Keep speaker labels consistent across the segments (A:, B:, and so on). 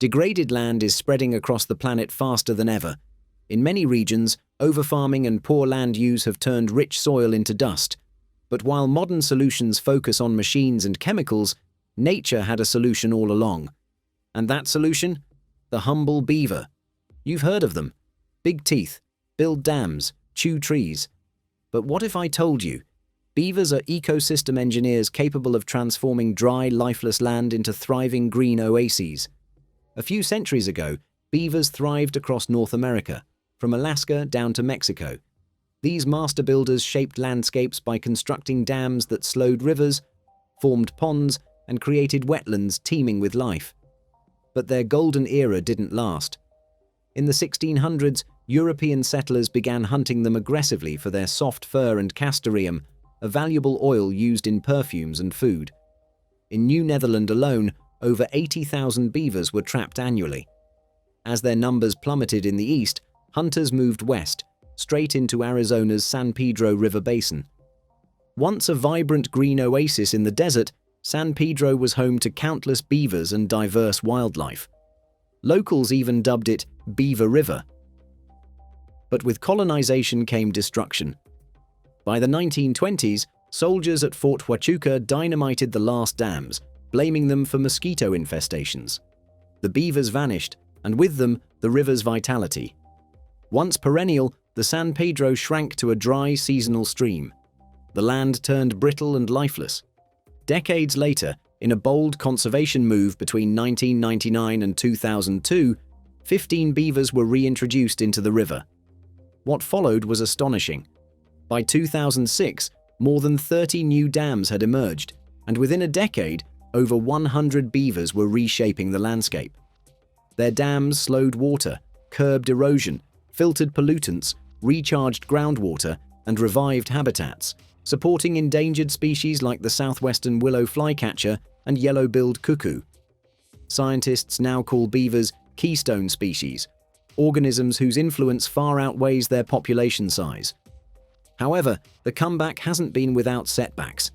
A: Degraded land is spreading across the planet faster than ever. In many regions, overfarming and poor land use have turned rich soil into dust. But while modern solutions focus on machines and chemicals, nature had a solution all along. And that solution? The humble beaver. You've heard of them. Big teeth, build dams, chew trees. But what if I told you? Beavers are ecosystem engineers capable of transforming dry, lifeless land into thriving green oases. A few centuries ago, beavers thrived across North America, from Alaska down to Mexico. These master builders shaped landscapes by constructing dams that slowed rivers, formed ponds, and created wetlands teeming with life. But their golden era didn't last. In the 1600s, European settlers began hunting them aggressively for their soft fur and castoreum, a valuable oil used in perfumes and food. In New Netherland alone, over 80,000 beavers were trapped annually. As their numbers plummeted in the east, hunters moved west, straight into Arizona's San Pedro River Basin. Once a vibrant green oasis in the desert, San Pedro was home to countless beavers and diverse wildlife. Locals even dubbed it Beaver River. But with colonization came destruction. By the 1920s, soldiers at Fort Huachuca dynamited the last dams, blaming them for mosquito infestations. The beavers vanished, and with them, the river's vitality. Once perennial, the San Pedro shrank to a dry, seasonal stream. The land turned brittle and lifeless. Decades later, in a bold conservation move between 1999 and 2002, 15 beavers were reintroduced into the river. What followed was astonishing. By 2006, more than 30 new dams had emerged, and within a decade, over 100 beavers were reshaping the landscape. Their dams slowed water, curbed erosion, filtered pollutants, recharged groundwater, and revived habitats, supporting endangered species like the southwestern willow flycatcher and yellow-billed cuckoo. Scientists now call beavers keystone species, organisms whose influence far outweighs their population size. However, the comeback hasn't been without setbacks.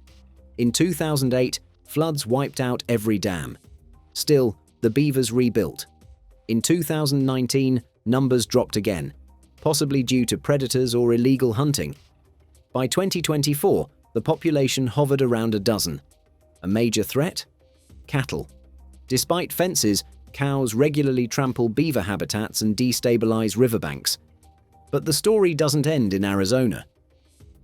A: In 2008, floods wiped out every dam. Still, the beavers rebuilt. In 2019, numbers dropped again, possibly due to predators or illegal hunting. By 2024, the population hovered around a dozen. A major threat? Cattle. Despite fences, cows regularly trample beaver habitats and destabilize riverbanks. But the story doesn't end in Arizona.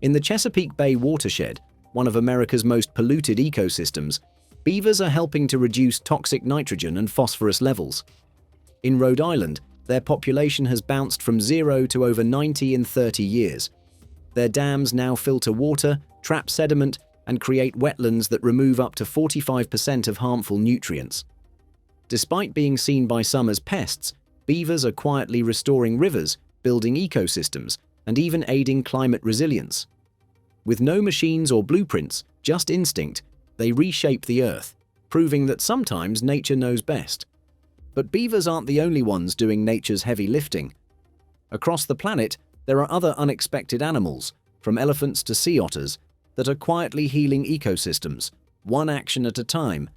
A: In the Chesapeake Bay watershed, one of America's most polluted ecosystems, beavers are helping to reduce toxic nitrogen and phosphorus levels. In Rhode Island, their population has bounced from 0 to over 90 in 30 years. Their dams now filter water, trap sediment, and create wetlands that remove up to 45% of harmful nutrients. Despite being seen by some as pests, beavers are quietly restoring rivers, building ecosystems, and even aiding climate resilience. With no machines or blueprints, just instinct, they reshape the earth, proving that sometimes nature knows best. But beavers aren't the only ones doing nature's heavy lifting. Across the planet, there are other unexpected animals, from elephants to sea otters, that are quietly healing ecosystems, one action at a time.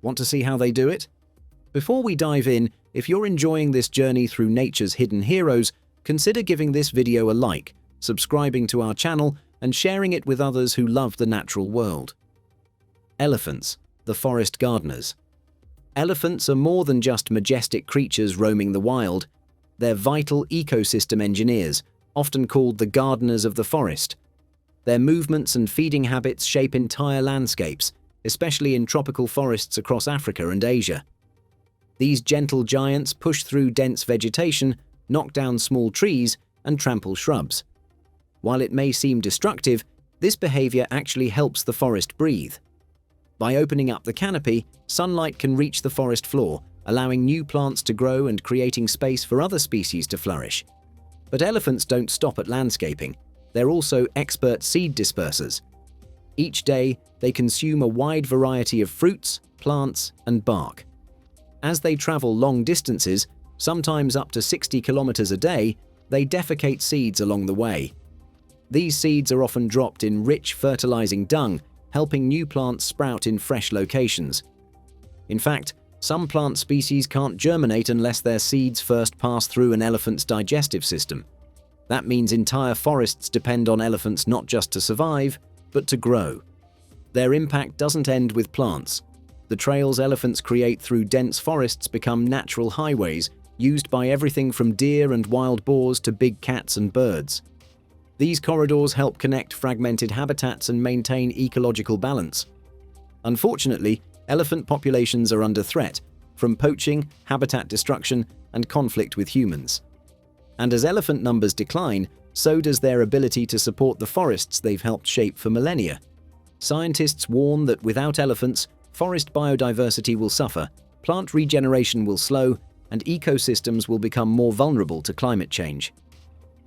A: Want to see how they do it? Before we dive in, if you're enjoying this journey through nature's hidden heroes, consider giving this video a like, subscribing to our channel, and sharing it with others who love the natural world. Elephants, the forest gardeners. Elephants are more than just majestic creatures roaming the wild. They're vital ecosystem engineers, often called the gardeners of the forest. Their movements and feeding habits shape entire landscapes, especially in tropical forests across Africa and Asia. These gentle giants push through dense vegetation, knock down small trees, and trample shrubs. While it may seem destructive, this behavior actually helps the forest breathe. By opening up the canopy, sunlight can reach the forest floor, allowing new plants to grow and creating space for other species to flourish. But elephants don't stop at landscaping. They're also expert seed dispersers. Each day, they consume a wide variety of fruits, plants, and bark. As they travel long distances, sometimes up to 60 kilometers a day, they defecate seeds along the way. These seeds are often dropped in rich, fertilizing dung, helping new plants sprout in fresh locations. In fact, Some plant species can't germinate unless their seeds first pass through an elephant's digestive system. That means entire forests depend on elephants not just to survive, but to grow. Their impact doesn't end with plants. The trails elephants create through dense forests become natural highways used by everything from deer and wild boars to big cats and birds. These corridors help connect fragmented habitats and maintain ecological balance. Unfortunately, elephant populations are under threat from poaching, habitat destruction, and conflict with humans. And as elephant numbers decline, so does their ability to support the forests they've helped shape for millennia. Scientists warn that without elephants, forest biodiversity will suffer, plant regeneration will slow, and ecosystems will become more vulnerable to climate change.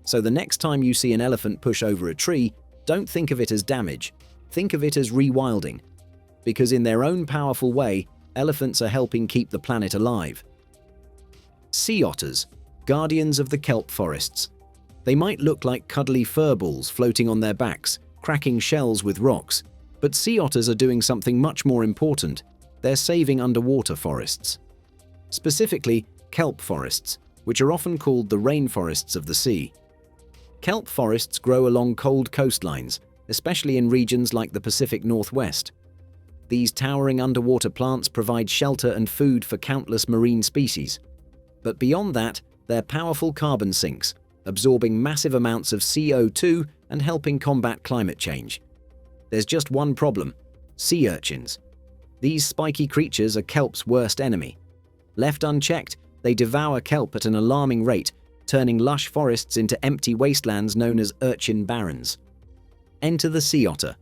A: So the next time you see an elephant push over a tree, don't think of it as damage. Think of it as rewilding. Because in their own powerful way, elephants are helping keep the planet alive. Sea otters, guardians of the kelp forests. They might look like cuddly fur balls floating on their backs, cracking shells with rocks, but sea otters are doing something much more important. They're saving underwater forests. Specifically, kelp forests, which are often called the rainforests of the sea. Kelp forests grow along cold coastlines, especially in regions like the Pacific Northwest. These towering underwater plants provide shelter and food for countless marine species. But beyond that, they're powerful carbon sinks, absorbing massive amounts of CO2 and helping combat climate change. There's just one problem: sea urchins. These spiky creatures are kelp's worst enemy. Left unchecked, they devour kelp at an alarming rate, turning lush forests into empty wastelands known as urchin barrens. Enter the sea otter.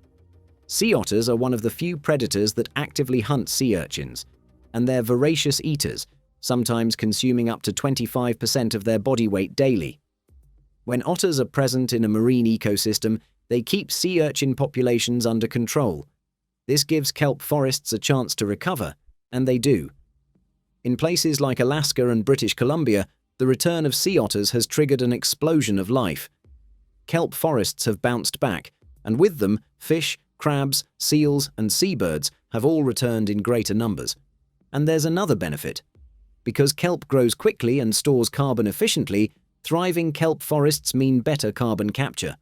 A: Sea otters are one of the few predators that actively hunt sea urchins, and they're voracious eaters, sometimes consuming up to 25% of their body weight daily. When otters are present in a marine ecosystem, they keep sea urchin populations under control. This gives kelp forests a chance to recover, and they do. In places like Alaska and British Columbia, the return of sea otters has triggered an explosion of life. Kelp forests have bounced back, and with them, fish, crabs, seals, and seabirds have all returned in greater numbers. And there's another benefit. Because kelp grows quickly and stores carbon efficiently, thriving kelp forests mean better carbon capture.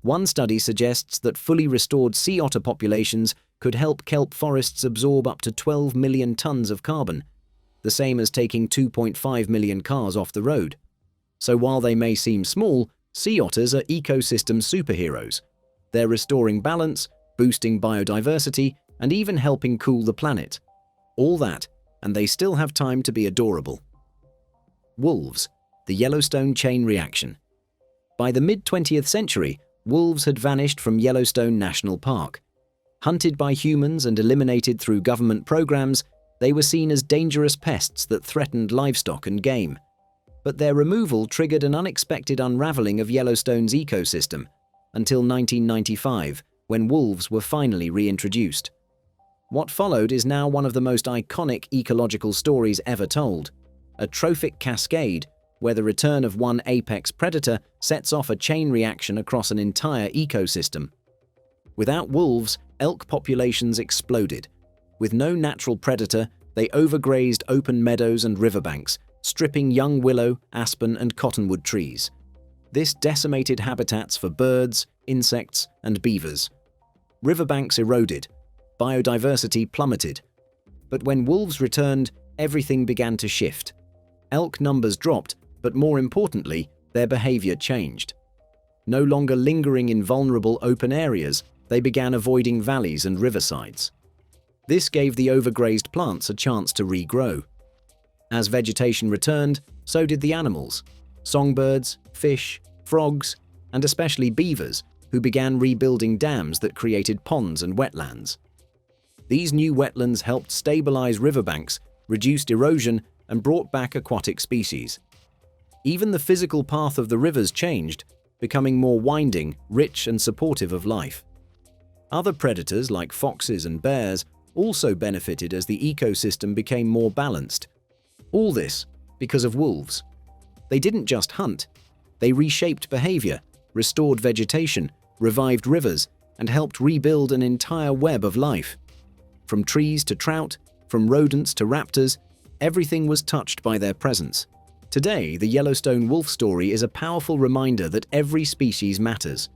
A: One study suggests that fully restored sea otter populations could help kelp forests absorb up to 12 million tons of carbon, the same as taking 2.5 million cars off the road. So while they may seem small, sea otters are ecosystem superheroes. They're restoring balance, boosting biodiversity, and even helping cool the planet. All that, and they still have time to be adorable. Wolves, the Yellowstone chain reaction. By the mid-20th century, wolves had vanished from Yellowstone National Park. Hunted by humans and eliminated through government programs, they were seen as dangerous pests that threatened livestock and game. But their removal triggered an unexpected unraveling of Yellowstone's ecosystem, until 1995, when wolves were finally reintroduced. What followed is now one of the most iconic ecological stories ever told, a trophic cascade where the return of one apex predator sets off a chain reaction across an entire ecosystem. Without wolves, elk populations exploded. With no natural predator, they overgrazed open meadows and riverbanks, stripping young willow, aspen, and cottonwood trees. This decimated habitats for birds, insects, and beavers. Riverbanks eroded, biodiversity plummeted. But when wolves returned, everything began to shift. Elk numbers dropped, but more importantly, their behavior changed. No longer lingering in vulnerable open areas, they began avoiding valleys and riversides. This gave the overgrazed plants a chance to regrow. As vegetation returned, so did the animals. Songbirds, fish, frogs, and especially beavers, who began rebuilding dams that created ponds and wetlands. These new wetlands helped stabilize riverbanks, reduced erosion, and brought back aquatic species. Even the physical path of the rivers changed, becoming more winding, rich, and supportive of life. Other predators like foxes and bears also benefited as the ecosystem became more balanced. All this because of wolves. They didn't just hunt, they reshaped behavior, restored vegetation, revived rivers, and helped rebuild an entire web of life. From trees to trout, From rodents to raptors, everything was touched by their presence. Today, the Yellowstone wolf story is a powerful reminder that every species matters.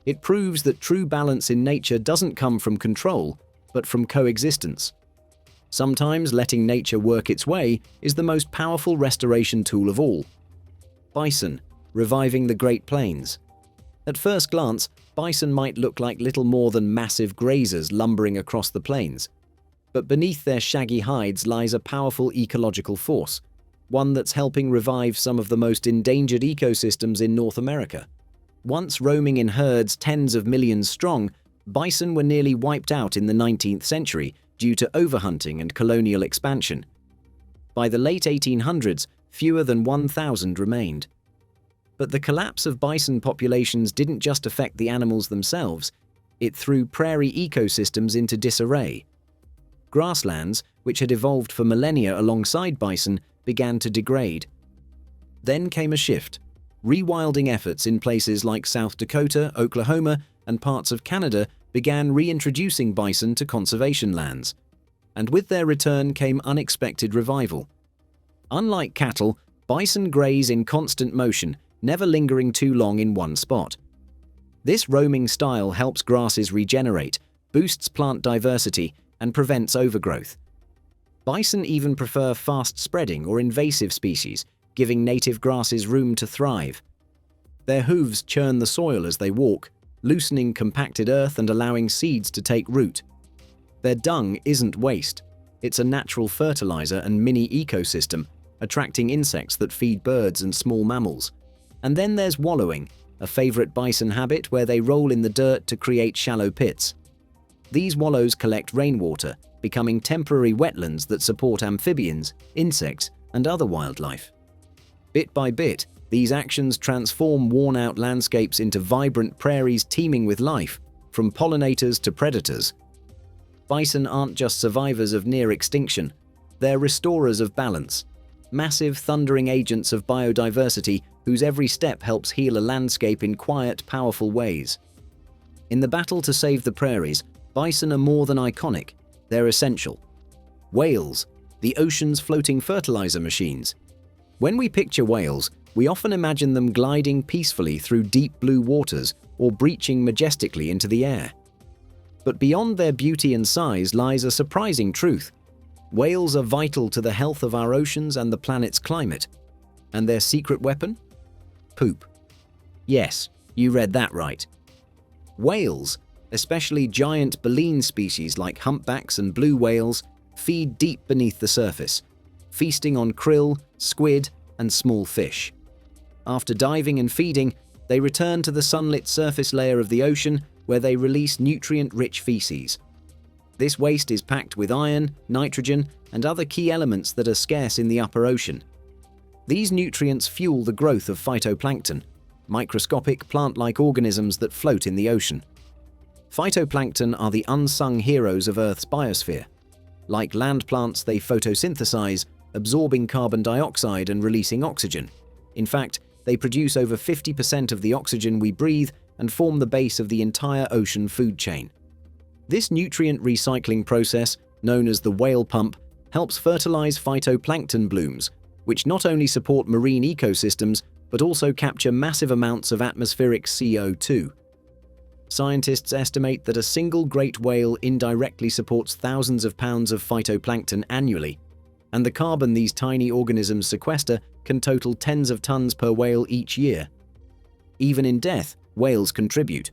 A: It proves that true balance in nature doesn't come from control, but from coexistence. Sometimes letting nature work its way is the most powerful restoration tool of all. Bison, reviving the Great Plains. At first glance, bison might look like little more than massive grazers lumbering across the plains. But beneath their shaggy hides lies a powerful ecological force, one that's helping revive some of the most endangered ecosystems in North America. Once roaming in herds tens of millions strong, bison were nearly wiped out in the 19th century due to overhunting and colonial expansion. By the late 1800s, fewer than 1,000 remained. But the collapse of bison populations didn't just affect the animals themselves, it threw prairie ecosystems into disarray. Grasslands, which had evolved for millennia alongside bison, began to degrade. Then came a shift. Rewilding efforts in places like South Dakota, Oklahoma, and parts of Canada began reintroducing bison to conservation lands. And with their return came unexpected revival. Unlike cattle, bison graze in constant motion, never lingering too long in one spot. This roaming style helps grasses regenerate, boosts plant diversity, and prevents overgrowth. Bison even prefer fast-spreading or invasive species, giving native grasses room to thrive. Their hooves churn the soil as they walk, loosening compacted earth and allowing seeds to take root. Their dung isn't waste. It's a natural fertilizer and mini ecosystem, attracting insects that feed birds and small mammals. And then there's wallowing, a favorite bison habit where they roll in the dirt to create shallow pits. These wallows collect rainwater, becoming temporary wetlands that support amphibians, insects, and other wildlife. Bit by bit, these actions transform worn-out landscapes into vibrant prairies teeming with life, from pollinators to predators. Bison aren't just survivors of near extinction, they're restorers of balance, massive thundering agents of biodiversity whose every step helps heal a landscape in quiet, powerful ways. In the battle to save the prairies, bison are more than iconic, they're essential. Whales, the ocean's floating fertilizer machines. When we picture whales, we often imagine them gliding peacefully through deep blue waters or breaching majestically into the air. But beyond their beauty and size lies a surprising truth. Whales are vital to the health of our oceans and the planet's climate. And their secret weapon? Poop. Yes, you read that right. Whales, especially giant baleen species like humpbacks and blue whales, feed deep beneath the surface, feasting on krill, squid, and small fish. After diving and feeding, they return to the sunlit surface layer of the ocean where they release nutrient-rich feces. This waste is packed with iron, nitrogen, and other key elements that are scarce in the upper ocean. These nutrients fuel the growth of phytoplankton, microscopic plant-like organisms that float in the ocean. Phytoplankton are the unsung heroes of Earth's biosphere. Like land plants, they photosynthesize, absorbing carbon dioxide and releasing oxygen. In fact, they produce over 50% of the oxygen we breathe and form the base of the entire ocean food chain. This nutrient recycling process, known as the whale pump, helps fertilize phytoplankton blooms, which not only support marine ecosystems but also capture massive amounts of atmospheric CO2. Scientists estimate that a single great whale indirectly supports thousands of pounds of phytoplankton annually, and the carbon these tiny organisms sequester can total tens of tons per whale each year. Even in death, whales contribute.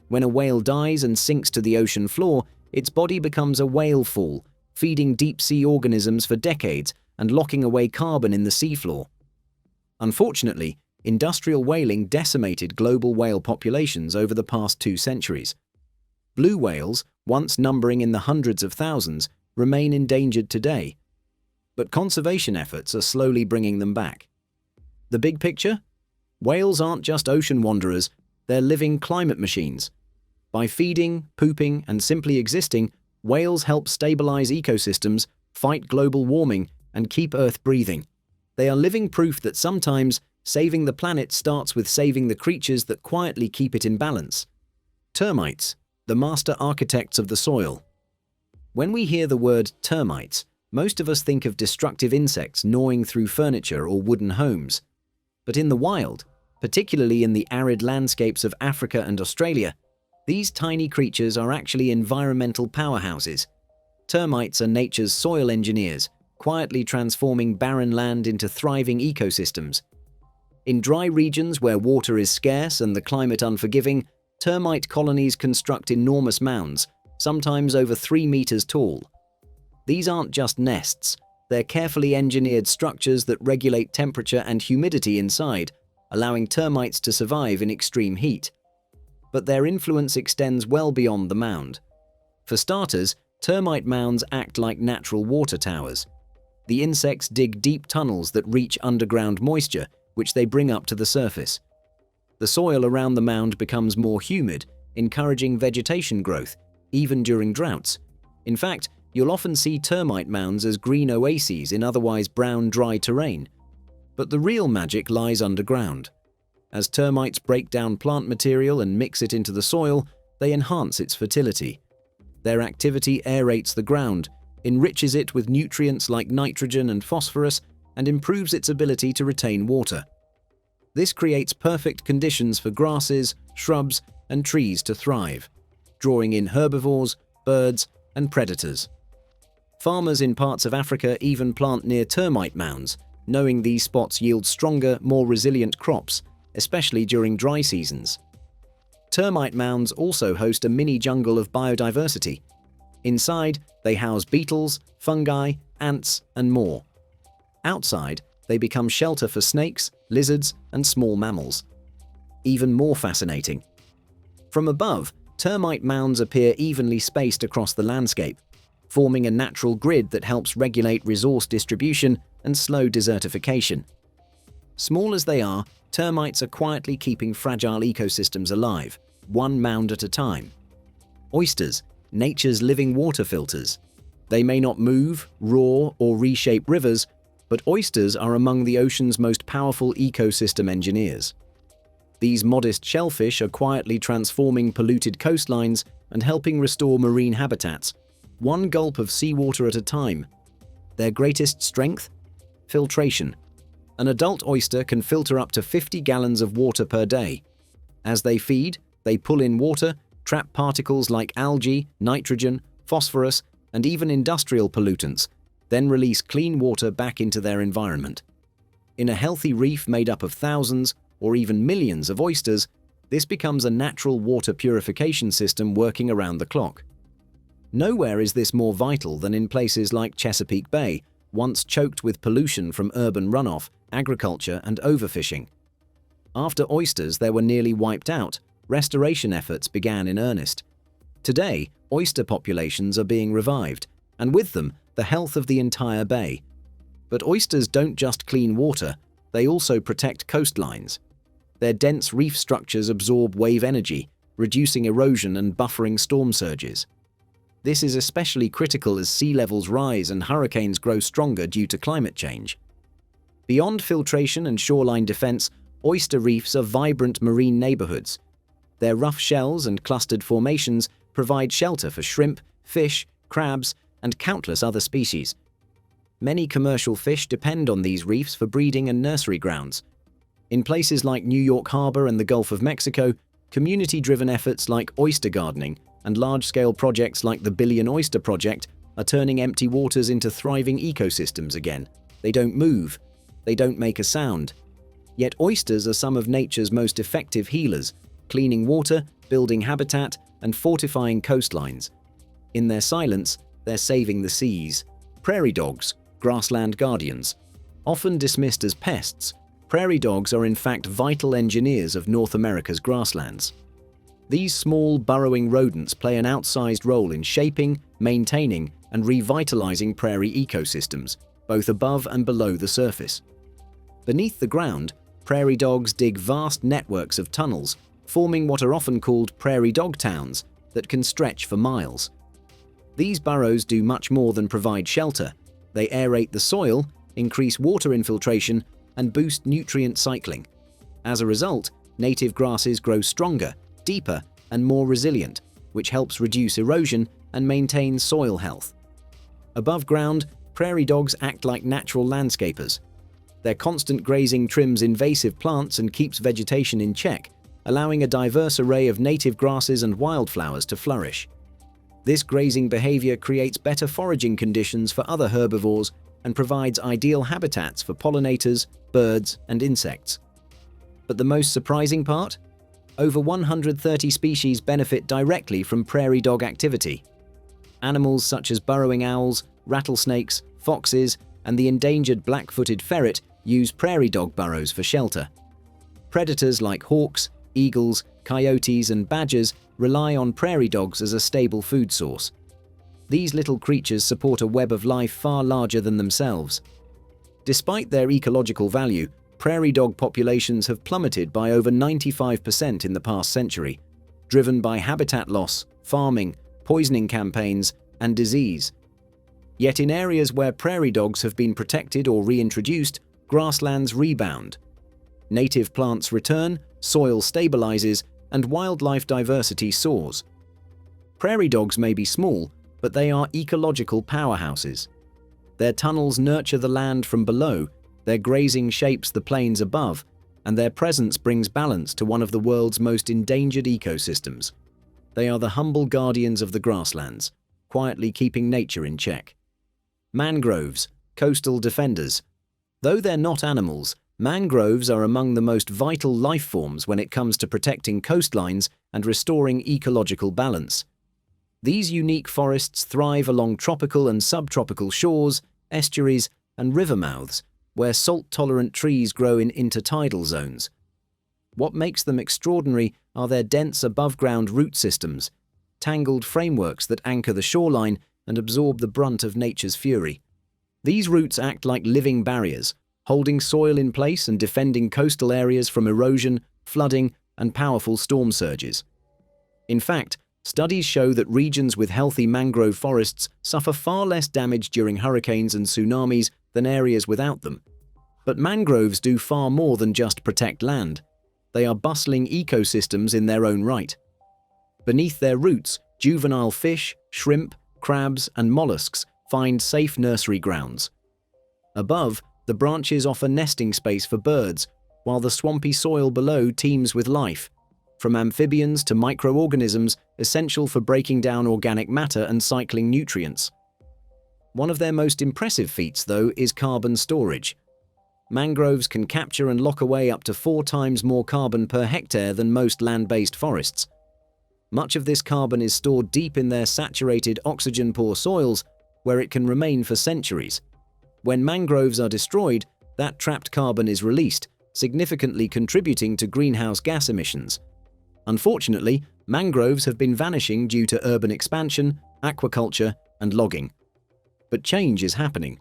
A: When a whale dies and sinks to the ocean floor, its body becomes a whale fall, feeding deep-sea organisms for decades and locking away carbon in the seafloor. Unfortunately, industrial whaling decimated global whale populations over the past 2 centuries. Blue whales, once numbering in the hundreds of thousands, remain endangered today. But conservation efforts are slowly bringing them back. The big picture? Whales aren't just ocean wanderers, they're living climate machines. By feeding, pooping, and simply existing, whales help stabilize ecosystems, fight global warming, and keep Earth breathing. They are living proof that sometimes saving the planet starts with saving the creatures that quietly keep it in balance. Termites, the master architects of the soil. When we hear the word termites, most of us think of destructive insects gnawing through furniture or wooden homes. But in the wild, particularly in the arid landscapes of Africa and Australia, these tiny creatures are actually environmental powerhouses. Termites are nature's soil engineers, quietly transforming barren land into thriving ecosystems. In dry regions where water is scarce and the climate unforgiving, termite colonies construct enormous mounds, sometimes over 3 meters tall. These aren't just nests, they're carefully engineered structures that regulate temperature and humidity inside, allowing termites to survive in extreme heat. But their influence extends well beyond the mound. For starters, termite mounds act like natural water towers. The insects dig deep tunnels that reach underground moisture, which they bring up to the surface. The soil around the mound becomes more humid, encouraging vegetation growth, even during droughts. In fact, you'll often see termite mounds as green oases in otherwise brown, dry terrain. But the real magic lies underground. As termites break down plant material and mix it into the soil, they enhance its fertility. Their activity aerates the ground, enriches it with nutrients like nitrogen and phosphorus, and improves its ability to retain water. This creates perfect conditions for grasses, shrubs, and trees to thrive, drawing in herbivores, birds, and predators. Farmers in parts of Africa even plant near termite mounds, knowing these spots yield stronger, more resilient crops, especially during dry seasons. Termite mounds also host a mini jungle of biodiversity. Inside, they house beetles, fungi, ants, and more. Outside, they become shelter for snakes, lizards, and small mammals. Even more fascinating. From above, termite mounds appear evenly spaced across the landscape, forming a natural grid that helps regulate resource distribution and slow desertification. Small as they are, termites are quietly keeping fragile ecosystems alive, one mound at a time. Oysters, nature's living water filters. They may not move, roar, or reshape rivers, but oysters are among the ocean's most powerful ecosystem engineers. These modest shellfish are quietly transforming polluted coastlines and helping restore marine habitats, one gulp of seawater at a time. Their greatest strength? Filtration. An adult oyster can filter up to 50 gallons of water per day. As they feed, they pull in water, trap particles like algae, nitrogen, phosphorus, and even industrial pollutants, then release clean water back into their environment. In a healthy reef made up of thousands or even millions of oysters, this becomes a natural water purification system working around the clock. Nowhere is this more vital than in places like Chesapeake Bay, once choked with pollution from urban runoff, agriculture, and overfishing. After oysters were nearly wiped out, restoration efforts began in earnest. Today, oyster populations are being revived, and with them, the health of the entire bay. But oysters don't just clean water, they also protect coastlines. Their dense reef structures absorb wave energy, reducing erosion and buffering storm surges. This is especially critical as sea levels rise and hurricanes grow stronger due to climate change. Beyond filtration and shoreline defense, oyster reefs are vibrant marine neighborhoods. Their rough shells and clustered formations provide shelter for shrimp, fish, crabs, and countless other species. Many commercial fish depend on these reefs for breeding and nursery grounds. In places like New York Harbor and the Gulf of Mexico, community-driven efforts like oyster gardening and large-scale projects like the Billion Oyster Project are turning empty waters into thriving ecosystems again. They don't move. They don't make a sound. Yet oysters are some of nature's most effective healers, cleaning water, building habitat, and fortifying coastlines. In their silence, they're saving the seas. Prairie dogs, grassland guardians. Often dismissed as pests, prairie dogs are in fact vital engineers of North America's grasslands. These small, burrowing rodents play an outsized role in shaping, maintaining, and revitalizing prairie ecosystems, both above and below the surface. Beneath the ground, prairie dogs dig vast networks of tunnels, forming what are often called prairie dog towns that can stretch for miles. These burrows do much more than provide shelter. They aerate the soil, increase water infiltration, and boost nutrient cycling. As a result, native grasses grow stronger, deeper, and more resilient, which helps reduce erosion and maintain soil health. Above ground, prairie dogs act like natural landscapers. Their constant grazing trims invasive plants and keeps vegetation in check, allowing a diverse array of native grasses and wildflowers to flourish. This grazing behavior creates better foraging conditions for other herbivores and provides ideal habitats for pollinators, birds, and insects. But the most surprising part? Over 130 species benefit directly from prairie dog activity. Animals such as burrowing owls, rattlesnakes, foxes, and the endangered black-footed ferret use prairie dog burrows for shelter. Predators like hawks, eagles, coyotes, and badgers rely on prairie dogs as a stable food source. These little creatures support a web of life far larger than themselves. Despite their ecological value, prairie dog populations have plummeted by over 95% in the past century, driven by habitat loss, farming, poisoning campaigns, and disease. Yet in areas where prairie dogs have been protected or reintroduced, grasslands rebound. Native plants return, soil stabilizes, and wildlife diversity soars. Prairie dogs may be small, but they are ecological powerhouses. Their tunnels nurture the land from below, their grazing shapes the plains above, and their presence brings balance to one of the world's most endangered ecosystems. They are the humble guardians of the grasslands, quietly keeping nature in check. Mangroves, coastal defenders. Though they're not animals, mangroves are among the most vital life forms when it comes to protecting coastlines and restoring ecological balance. These unique forests thrive along tropical and subtropical shores, estuaries, and river mouths, where salt-tolerant trees grow in intertidal zones. What makes them extraordinary are their dense above-ground root systems, tangled frameworks that anchor the shoreline and absorb the brunt of nature's fury. These roots act like living barriers, holding soil in place and defending coastal areas from erosion, flooding, and powerful storm surges. In fact, studies show that regions with healthy mangrove forests suffer far less damage during hurricanes and tsunamis than areas without them. But mangroves do far more than just protect land. They are bustling ecosystems in their own right. Beneath their roots, juvenile fish, shrimp, crabs, and mollusks find safe nursery grounds. Above, the branches offer nesting space for birds, while the swampy soil below teems with life, from amphibians to microorganisms essential for breaking down organic matter and cycling nutrients. One of their most impressive feats, though, is carbon storage. Mangroves can capture and lock away up to 4 times more carbon per hectare than most land-based forests. Much of this carbon is stored deep in their saturated, oxygen-poor soils, where it can remain for centuries. When mangroves are destroyed, that trapped carbon is released, significantly contributing to greenhouse gas emissions. Unfortunately, mangroves have been vanishing due to urban expansion, aquaculture, and logging. But change is happening.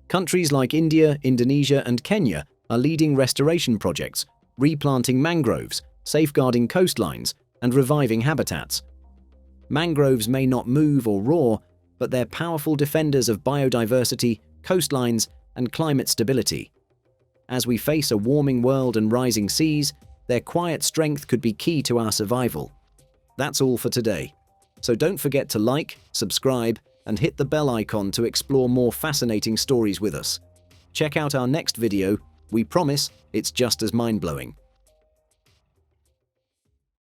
A: Countries like India, Indonesia, and Kenya are leading restoration projects, replanting mangroves, safeguarding coastlines, and reviving habitats. Mangroves may not move or roar, but they're powerful defenders of biodiversity, coastlines, and climate stability. As we face a warming world and rising seas, their quiet strength could be key to our survival. That's all for today. So don't forget to like, subscribe, and hit the bell icon to explore more fascinating stories with us. Check out our next video. We promise it's just as mind-blowing.